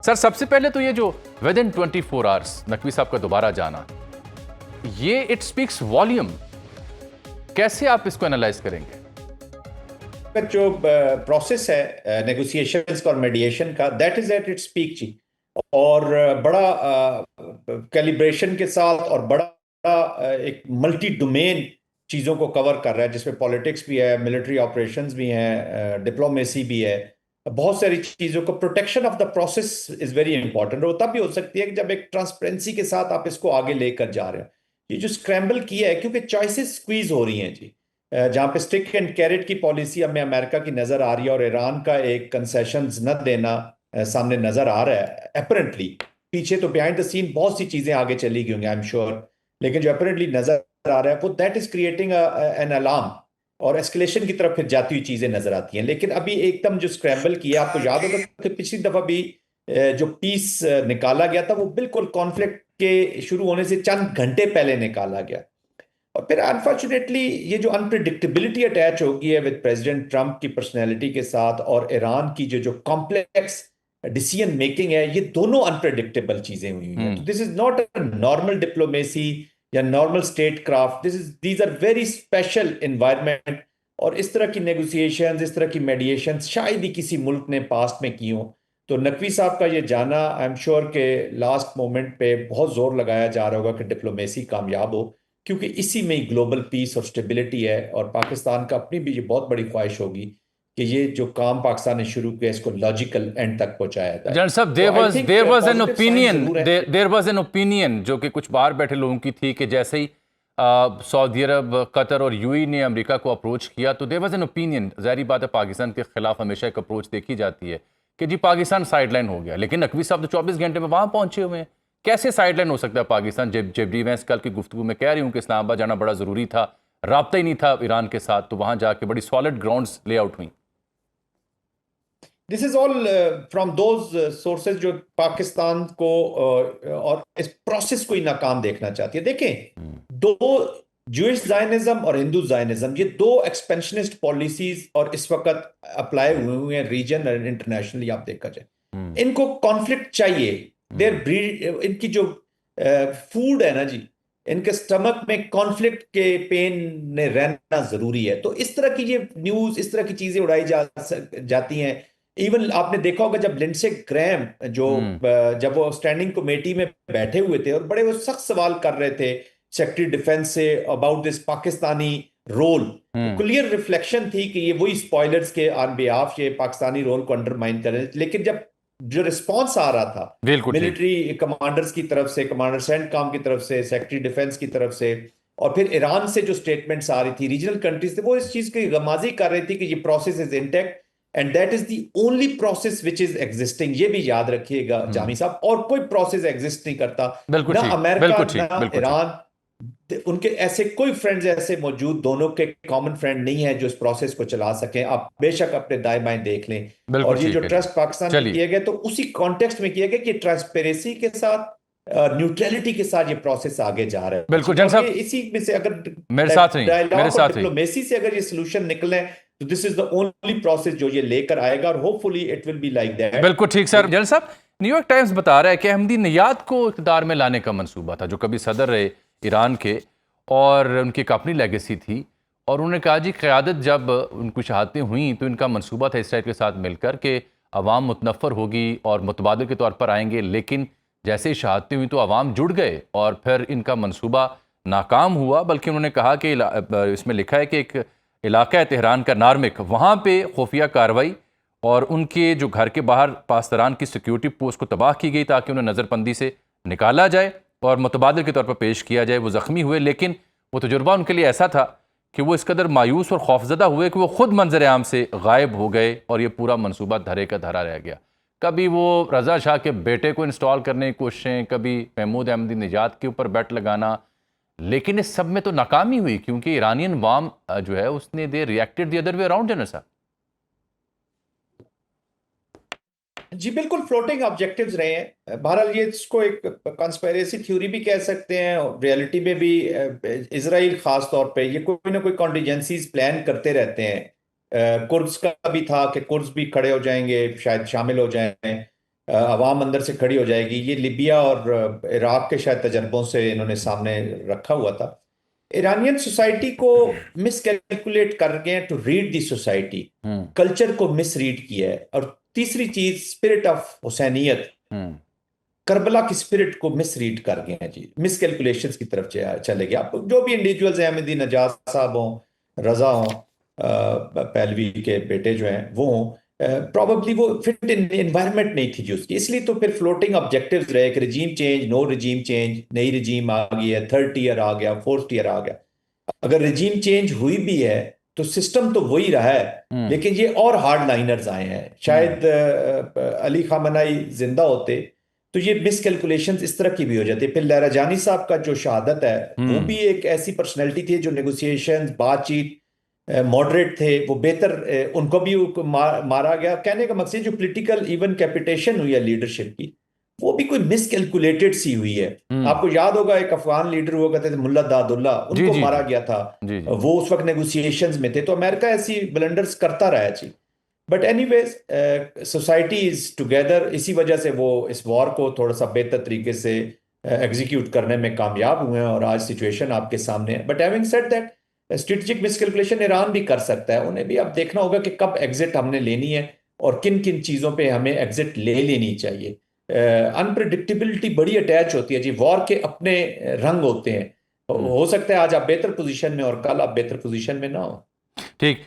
Sir सबसे पहले तो ये जो विद इन 24 आवर्स नकवी साहब का दोबारा जाना, ये इट स्पीक्स वॉल्यूम। कैसे आप इसको एनालाइज करेंगे? जो प्रोसेस है नेगोशिएशंस का और मीडिएशन का, that is at its peak जी। और बड़ा कैलिब्रेशन के साथ और बड़ा एक मल्टी डोमेन चीज़ों को कवर कर रहा है, जिसमें पॉलिटिक्स भी है, मिलिट्री ऑपरेशंस भी हैं, डिप्लोमेसी भी है, बहुत सारी चीज़ों को। Protection of the process is very important. और तब भी हो सकती है कि जब एक ट्रांसपेरेंसी के साथ आप इसको आगे लेकर जा रहे हो। ये जो स्क्रैम्बल किया है, क्योंकि चॉइसेस स्क्वीज हो रही हैं जी, जहां पे स्टिक एंड कैरेट की पॉलिसी हमें अमेरिका की नजर आ रही है और ईरान का एक कंसेशंस न देना सामने नजर आ रहा है अपेरेंटली। पीछे तो बिहाइंड द सीन बहुत सी चीजें आगे चली गई होंगी, आई एम श्योर, लेकिन जो अपेरेंटली नजर आ रहा है वो that is creating an alarm, और एस्केलेशन की तरफ फिर जाती हुई चीजें नजर आती हैं। लेकिन अभी एकदम जो स्क्रैम्बल किया, आपको याद होगा कि पिछली दफा भी जो पीस निकाला गया था वो बिल्कुल कॉन्फ्लिक्ट के शुरू होने से चंद घंटे पहले निकाला गया। और फिर अनफॉर्चुनेटली ये जो अनप्रिडिक्टेबिलिटी अटैच होगी है विद प्रेसिडेंट ट्रंप की पर्सनैलिटी के साथ, और ईरान की जो जो कॉम्प्लेक्स डिसीजन मेकिंग है, ये दोनों अनप्रिडिक्टेबल चीजें हुई हैं। तो this is not a normal diplomacy या normal statecraft, these are very special environment. और इस तरह की नेगोशिएशन, इस तरह की मेडिएशन शायद ही किसी मुल्क ने पास्ट में की हो। तो नकवी साहब का ये जाना, आई एम श्योर के लास्ट मोमेंट पे बहुत जोर लगाया जा रहा होगा कि डिप्लोमेसी कामयाब हो, क्योंकि इसी में ही ग्लोबल पीस और स्टेबिलिटी है। और पाकिस्तान का अपनी भी ये बहुत बड़ी ख्वाहिश होगी कि ये जो काम पाकिस्तान ने शुरू किया इसको लॉजिकल एंड तक पहुंचाया जाए। जनरल साहब, तो I think there was an positive sign opinion जरूर है। देयर वाज एन ओपिनियन जो कि कुछ बाहर बैठे लोगों की थी कि जैसे ही सऊदी अरब, कतर और यूएई ने अमेरिका को अप्रोच किया, तो देयर वाज एन ओपिनियन, ज़ाहिर बात है पाकिस्तान के खिलाफ हमेशा एक अप्रोच देखी जाती है कि जी पाकिस्तान साइडलाइन हो गया। लेकिन नकवी साहब तो 24 घंटे में वहां पहुंचे हुए हैं। कैसे साइडलाइन हो सकता है पाकिस्तान? जब डी वैंस कल की गुफ्तगू में कह रही हूँ कि इस्लामाबाद जाना बड़ा ज़रूरी था, राब्ता ही नहीं था ईरान के साथ, तो वहां जाके बड़ी सॉलिड ग्राउंड्स लेआउट हुई। This is all from those sources जो पाकिस्तान को और इस प्रोसेस को ही नाकाम देखना चाहती है। देखें, दो जूइश जायनिज्म और हिंदू जायनिज्म, ये दो एक्सपेंशनिस्ट पॉलिसीज और इस वक्त अप्लाई हुए हैं रीजन और इंटरनेशनली। आप देखा जाए, इनको कॉन्फ्लिक्ट चाहिए। इनकी जो फूड है ना जी, इनके स्टमक में कॉन्फ्लिक्ट के पेन में रहना जरूरी है। तो इस तरह की ये न्यूज, इस तरह की चीजें उड़ाई जाती हैं। इवन आपने देखा होगा जब लिंडसे ग्रैहम जो जब वो स्टैंडिंग कमेटी में बैठे हुए थे और बड़े वो सख्त सवाल कर रहे थे सेक्रेटरी डिफेंस से अबाउट दिस पाकिस्तानी रोल, तो क्लियर रिफ्लेक्शन थी कि ये वही स्पॉयलर्स के ऑन बिहाफ ये पाकिस्तानी रोल को अंडरमाइन कर रहे हैं। लेकिन जब जो रिस्पॉन्स आ रहा था मिलिट्री कमांडर्स की तरफ से, कमांडर सेंटकॉम की तरफ से, सेक्रेटरी डिफेंस की तरफ से, और फिर ईरान से जो स्टेटमेंट्स आ रही थी रीजनल कंट्रीज से, वो इस चीज की गमाजी कर रही थी कि ये process is intact and that is the only process which is existing. ये भी याद रखिएगा जामी साहब, और कोई प्रोसेस एग्जिस्ट नहीं करता, ना अमेरिका ना ईरान, उनके ऐसे कोई फ्रेंड्स ऐसे मौजूद, दोनों के कॉमन फ्रेंड नहीं है जो इस प्रोसेस को चला सकें। आप बेशक अपने दाएं बाएं देख लें। और ये जो ट्रस्ट पाकिस्तान में किए गए, तो उसी कॉन्टेक्स्ट में किया गया कि ट्रांसपेरेंसी के साथ, न्यूट्रलिटी के साथ ये प्रोसेस आगे जा रहा है। बिल्कुल जंग साहब, इसी में से अगर मेरे साथ नहीं, मेरे साथ डिप्लोमेसी से अगर ये सोल्यूशन निकले, तो this is the only process जो ये लेकर आएगा, और hopefully it will be like that. बिल्कुल ठीक सर। जनरल साहब, न्यूयॉर्क टाइम्स बता रहा है कि अहमदी नियाद को इक़्तिदार में लाने का मंसूबा था, जो कभी सदर रहे ईरान के, और उनकी एक अपनी लेगेसी थी। और उन्होंने कहा जी क़यादत जब उनको शहादतें हुई तो इनका मंसूबा था इसराइल के साथ मिलकर कि अवाम मुतनफ़र होगी और मुतबादिल के तौर पर आएंगे। लेकिन जैसे ही शहादतें हुई तो अवाम जुड़ गए और फिर इनका मंसूबा नाकाम हुआ। बल्कि उन्होंने कहा कि इसमें लिखा है कि एक इलाका है तेहरान का नार्मिक, वहाँ पर खुफिया कार्रवाई और उनके जो घर के बाहर पासदारान की सिक्योरिटी पोस्ट को तबाह की गई ताकि उन्हें नज़रबंदी से निकाला जाए और मुतबादिल के तौर पर पेश किया जाए। वो ज़ख्मी हुए, लेकिन वो तजुर्बा उनके लिए ऐसा था कि वो इस कदर मायूस और खौफजदा हुए कि वो खुद मंजर आम से गायब हो गए और ये पूरा मंसूबा धरे का धरा रह गया। कभी वो रज़ा शाह के बेटे को इंस्टॉल करने की कोशिशें, कभी महमूद अहमदी निजात के ऊपर बैट लगाना, लेकिन इस सब में तो नाकामी हुई क्योंकि ईरानियन वाम जो है उसने they reacted the other way around. General साहब जी बिल्कुल, फ्लोटिंग ऑब्जेक्टिव्स रहे हैं। बहरहाल ये इसको एक कंस्पिरेसी थ्योरी भी कह सकते हैं, और रियलिटी में भी इजराइल खास तौर पे ये कोई ना कोई कॉन्टीजेंसीज प्लान करते रहते हैं। कुर्द्स का भी था कि कुर्द्स भी खड़े हो जाएंगे, शायद शामिल हो जाएं। अवाम अंदर से खड़ी हो जाएगी। ये लिबिया और इराक के शायद तजर्बों से इन्होंने सामने रखा हुआ था। ईरानियन सोसाइटी को मिसकैलकुलेट कर गए हैं to read the society, culture को मिसरीड किया है। और तीसरी चीज स्पिरिट ऑफ हुसैनियत, करबला की स्पिरिट को मिसरीड कर गए हैं जी, मिसकैलकुलेशंस की तरफ चले गए। आप जो भी इंडिविजुअल्स हैं, अहमदी नजाज साहब हों, रजा हों, पहलवी के बेटे जो हैं वो हों, प्रॉबली वो फिट इन एनवायरनमेंट नहीं थी जी उसकी, इसलिए तो फिर फ्लोटिंग ऑब्जेक्टिव्स रहे कि regime change, no regime change, नई रिजीम आ गई है, थर्ड ईयर आ गया, फोर्थ ईयर आ गया। अगर रिजीम चेंज हुई भी है तो सिस्टम तो वही रहा है, लेकिन ये और हार्ड लाइनर्स आए हैं। शायद अली खामनाई जिंदा होते तो ये मिसकैलकुलेशंस इस तरह की भी हो जाती है। फिर लहराजानी साहब का जो शहादत है वो भी एक ऐसी पर्सनैलिटी थी जो नेगोशिएशंस, बातचीत, मॉडरेट थे, वो बेहतर, उनको भी मारा गया। कहने का मकसद जो पॉलिटिकल इवन कैपिटेशन हुई है लीडरशिप की, वो भी कोई मिसकैलकुलेटेड सी हुई है। आपको याद होगा एक अफगान लीडर हुआ करते थे मुल्ला दादुल्ला, जी उनको जी मारा जी गया था। जी जी वो उस वक्त नेगोशिएशंस में थे। तो अमेरिका ऐसी ब्लंडर्स करता रहा जी। But anyways society is together, इसी वजह से वो इस वॉर को थोड़ा सा बेहतर तरीके से एग्जीक्यूट करने में कामयाब हुए हैं और आज सिचुएशन आपके सामने है। But having said that, strategic miscalculation Iran भी कर सकता है। उन्हें भी अब देखना होगा कि कब एग्जिट हमने लेनी है और किन किन चीज़ों पे हमें एग्जिट ले लेनी चाहिए। अनप्रडिक्टेबिलिटी बड़ी अटैच होती है जी, वॉर के अपने रंग होते हैं। हो सकता है आज आप बेहतर पोजीशन में और कल आप बेहतर पोजीशन में ना हो। ठीक।